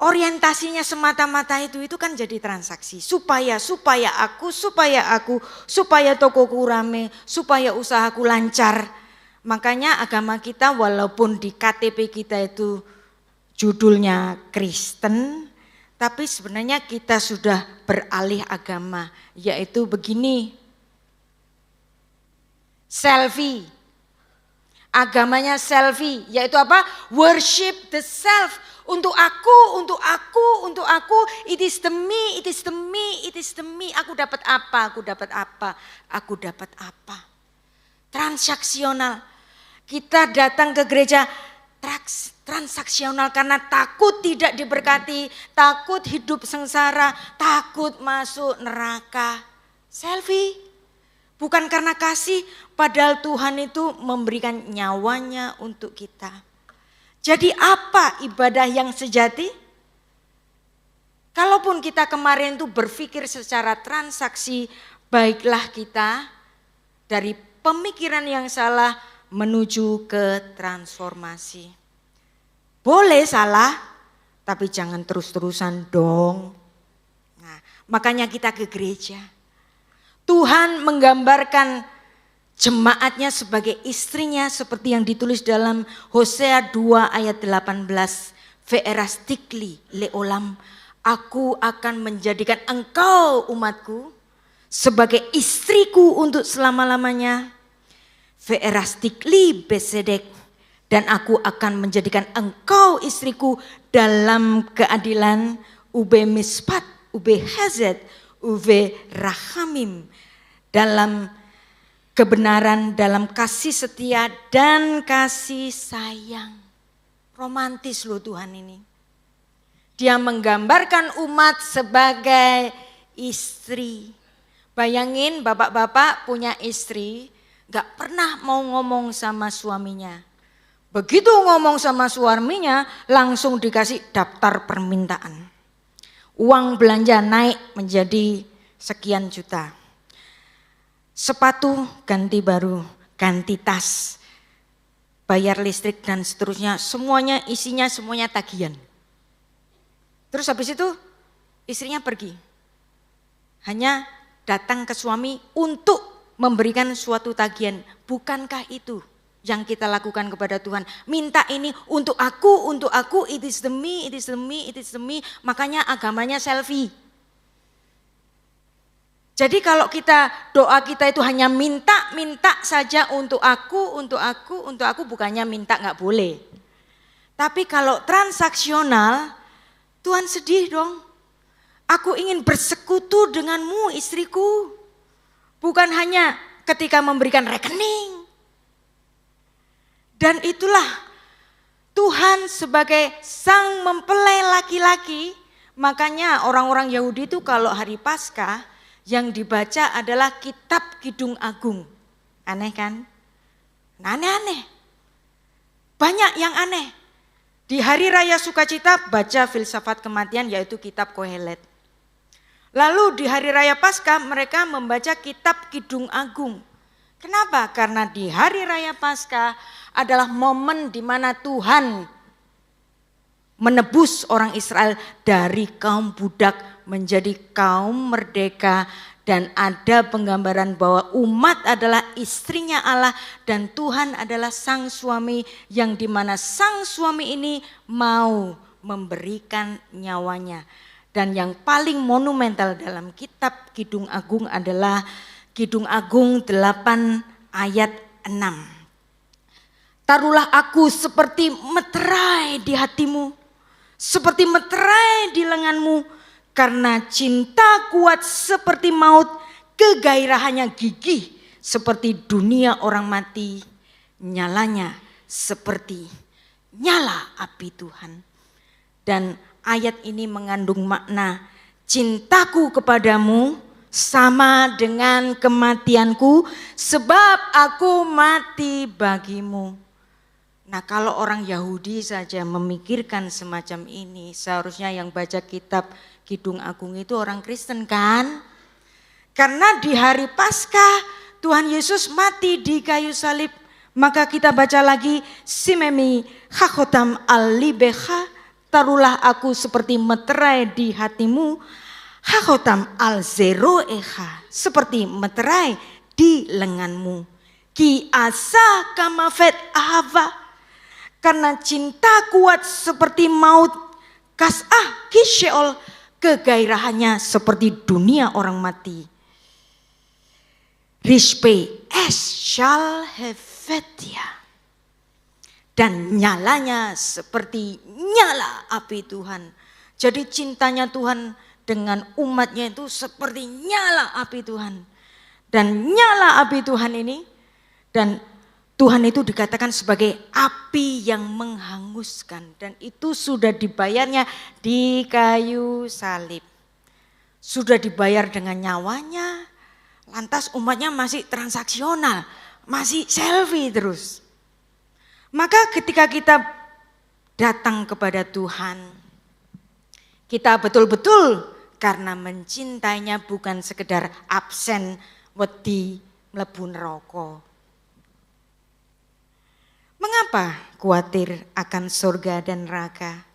orientasinya semata-mata itu kan jadi transaksi. Supaya aku, supaya tokoku rame, supaya usahaku lancar. Makanya agama kita walaupun di KTP kita itu judulnya Kristen, tapi sebenarnya kita sudah beralih agama, yaitu begini. Selfie. Agamanya selfie, yaitu apa? Worship the self. Untuk aku, it is the me. Aku dapat apa? Transaksional. Kita datang ke gereja transaksional karena takut tidak diberkati, takut hidup sengsara, takut masuk neraka. Selfie. Bukan karena kasih, padahal Tuhan itu memberikan nyawanya untuk kita. Jadi apa ibadah yang sejati? Kalaupun kita kemarin itu berpikir secara transaksi, baiklah kita dari pemikiran yang salah menuju ke transformasi. Boleh salah, tapi jangan terus-terusan dong. Nah, makanya kita ke gereja. Tuhan menggambarkan jemaatnya sebagai istrinya seperti yang ditulis dalam Hosea 2 ayat 18. Ve'erastikli leolam, aku akan menjadikan engkau umatku sebagai istriku untuk selama-lamanya. Ve'erastikli besedek, dan aku akan menjadikan engkau istriku dalam keadilan. Ube mispat, ube hazet, ube rahamim, dalam kebenaran, dalam kasih setia dan kasih sayang. Romantis loh Tuhan ini. Dia menggambarkan umat sebagai istri. Bayangin bapak-bapak punya istri, gak pernah mau ngomong sama suaminya. Begitu ngomong sama suaminya, langsung dikasih daftar permintaan. Uang belanja naik menjadi sekian juta. Sepatu ganti baru, ganti tas. bayar listrik dan seterusnya, semuanya isinya semuanya tagihan. Terus habis itu istrinya pergi. Hanya datang ke suami untuk memberikan suatu tagihan. Bukankah itu yang kita lakukan kepada Tuhan? Minta ini untuk aku, it is the me, it is the me, it is the me. Makanya agamanya selfie. Jadi kalau doa kita itu hanya minta saja untuk aku, bukannya minta nggak boleh. Tapi kalau transaksional, Tuhan sedih dong. Aku ingin bersekutu denganmu istriku. Bukan hanya ketika memberikan rekening. Dan itulah Tuhan sebagai sang mempelai laki-laki. Makanya orang-orang Yahudi itu kalau hari Paskah, yang dibaca adalah kitab Kidung Agung. Aneh kan? Nah, aneh-aneh. Banyak yang aneh. Di hari raya sukacita baca filsafat kematian yaitu kitab Kohelet. Lalu di hari raya Paskah mereka membaca kitab Kidung Agung. Kenapa? Karena di hari raya Paskah adalah momen di mana Tuhan menebus orang Israel dari kaum budak menjadi kaum merdeka, dan ada penggambaran bahwa umat adalah istrinya Allah dan Tuhan adalah sang suami, yang dimana sang suami ini mau memberikan nyawanya. Dan yang paling monumental dalam kitab Kidung Agung adalah Kidung Agung 8 ayat 6. Taruhlah aku seperti meterai di hatimu, seperti meterai di lenganmu, karena cinta kuat seperti maut, kegairahannya gigih seperti dunia orang mati, nyalanya seperti nyala api Tuhan. Dan ayat ini mengandung makna cintaku kepadamu sama dengan kematianku, sebab aku mati bagimu. Nah, kalau orang Yahudi saja memikirkan semacam ini, seharusnya yang baca kitab Kidung Agung itu orang Kristen kan? Karena di hari Paskah Tuhan Yesus mati di kayu salib. Maka kita baca lagi, Simemi hakotam al-libeha, taruhlah aku seperti meterai di hatimu, hakotam al-zeroeha, seperti meterai di lenganmu. Ki asa kamafet ahava, karena cinta kuat seperti maut, kas'ah kisheol, kegairahannya seperti dunia orang mati. Rishpe es shall hevetia, dan nyalanya seperti nyala api Tuhan. Jadi cintanya Tuhan dengan umatnya itu seperti nyala api Tuhan. Dan nyala api Tuhan ini, dan Tuhan itu dikatakan sebagai api yang menghanguskan, dan itu sudah dibayarnya di kayu salib. Sudah dibayar dengan nyawanya, lantas umatnya masih transaksional, masih selfie terus. Maka ketika kita datang kepada Tuhan, kita betul-betul karena mencintainya, bukan sekedar absen wedi mlebu neraka. Mengapa khawatir akan surga dan neraka?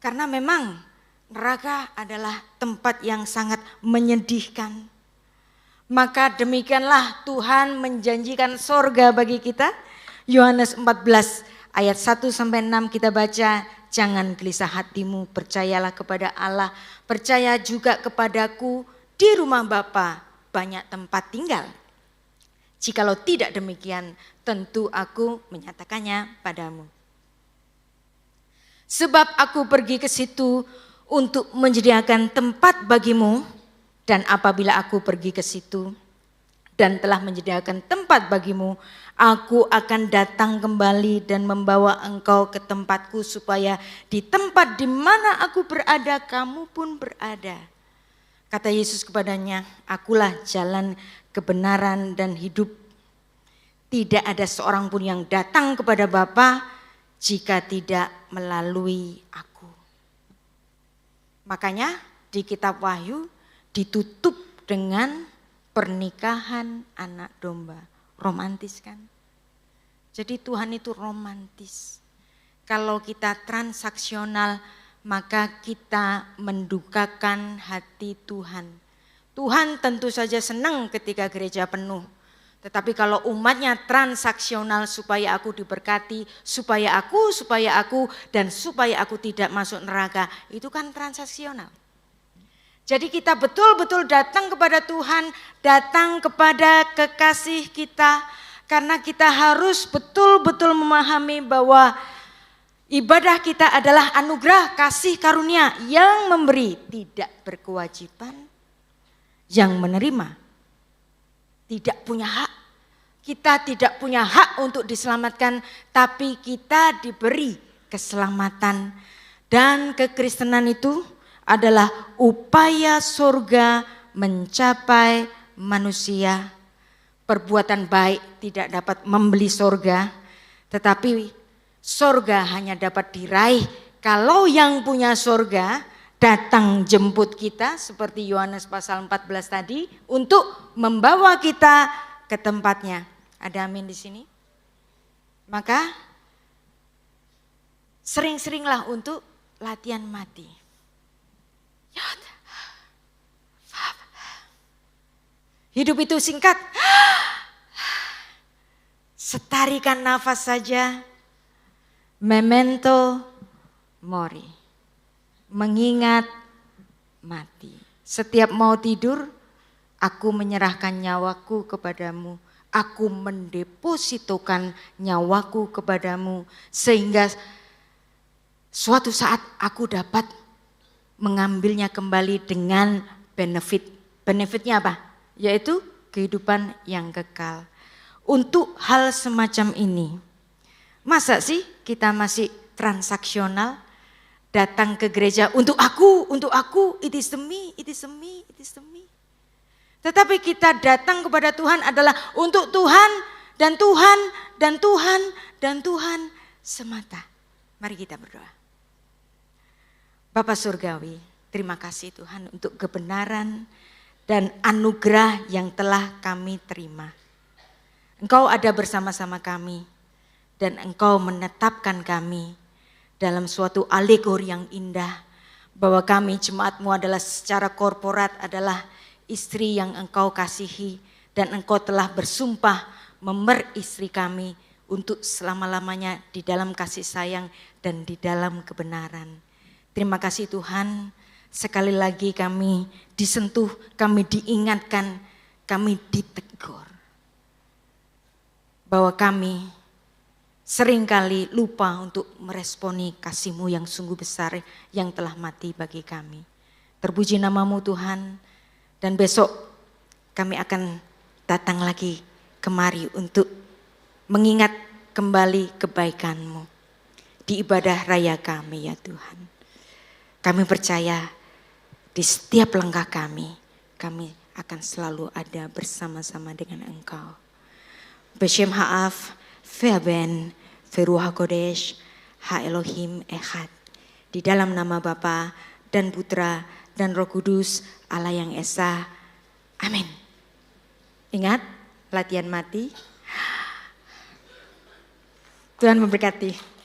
Karena memang neraka adalah tempat yang sangat menyedihkan. Maka demikianlah Tuhan menjanjikan surga bagi kita. Yohanes 14 ayat 1-6 kita baca, jangan gelisah hatimu, percayalah kepada Allah, percaya juga kepadaku, di rumah Bapa banyak tempat tinggal. Jikalau tidak demikian, tentu aku menyatakannya padamu. Sebab aku pergi ke situ untuk menyediakan tempat bagimu, dan apabila aku pergi ke situ dan telah menyediakan tempat bagimu, aku akan datang kembali dan membawa engkau ke tempatku, supaya di tempat di mana aku berada, kamu pun berada. Kata Yesus kepadanya, akulah jalan, kebenaran dan hidup. Tidak ada seorang pun yang datang kepada Bapa jika tidak melalui aku. Makanya di kitab Wahyu ditutup dengan pernikahan anak domba. Romantis kan? Jadi Tuhan itu romantis. Kalau kita transaksional, maka kita mendukakan hati Tuhan. Tuhan tentu saja senang ketika gereja penuh. Tetapi kalau umatnya transaksional supaya aku diberkati, supaya aku, dan supaya aku tidak masuk neraka, itu kan transaksional. Jadi kita betul-betul datang kepada Tuhan, datang kepada kekasih kita, karena kita harus betul-betul memahami bahwa ibadah kita adalah anugerah kasih karunia yang memberi, tidak berkewajiban, yang menerima tidak punya hak. Kita tidak punya hak untuk diselamatkan, tapi kita diberi keselamatan. Dan kekristenan itu adalah upaya surga mencapai manusia. Perbuatan baik tidak dapat membeli surga, tetapi surga hanya dapat diraih kalau yang punya surga datang jemput kita seperti Yohanes pasal 14 tadi untuk membawa kita ke tempatnya. Ada amin di sini? Maka sering-seringlah untuk latihan mati. Hidup itu singkat. Setarikan nafas saja. Memento mori. Mengingat mati. Setiap mau tidur, aku menyerahkan nyawaku kepadamu. Aku mendepositokan nyawaku kepadamu. Sehingga suatu saat aku dapat mengambilnya kembali dengan benefit. Benefitnya apa? Yaitu kehidupan yang kekal. Untuk hal semacam ini, masa sih kita masih transaksional? Datang ke gereja untuk aku, it is me. Tetapi kita datang kepada Tuhan adalah untuk Tuhan dan Tuhan dan Tuhan dan Tuhan semata. Mari kita berdoa. Bapa Surgawi, terima kasih Tuhan untuk kebenaran dan anugerah yang telah kami terima. Engkau ada bersama-sama kami dan Engkau menetapkan kami dalam suatu alegori yang indah, bahwa kami jemaat-Mu adalah secara korporat adalah istri yang Engkau kasihi, dan Engkau telah bersumpah memeristri kami untuk selama-lamanya di dalam kasih sayang dan di dalam kebenaran. Terima kasih Tuhan, sekali lagi kami disentuh, kami diingatkan, kami ditegur bahwa kami seringkali lupa untuk meresponi kasih-Mu yang sungguh besar yang telah mati bagi kami. Terpuji nama-Mu Tuhan, dan besok kami akan datang lagi kemari untuk mengingat kembali kebaikan-Mu di ibadah raya kami ya Tuhan. Kami percaya di setiap langkah kami akan selalu ada bersama-sama dengan Engkau. Beshem ha'af, Feaben, Feruah Kodesh, Ha Elohim Echad. Di dalam nama Bapa dan Putra dan Roh Kudus, Allah yang Esa. Amin. Ingat, latihan mati. Tuhan memberkati.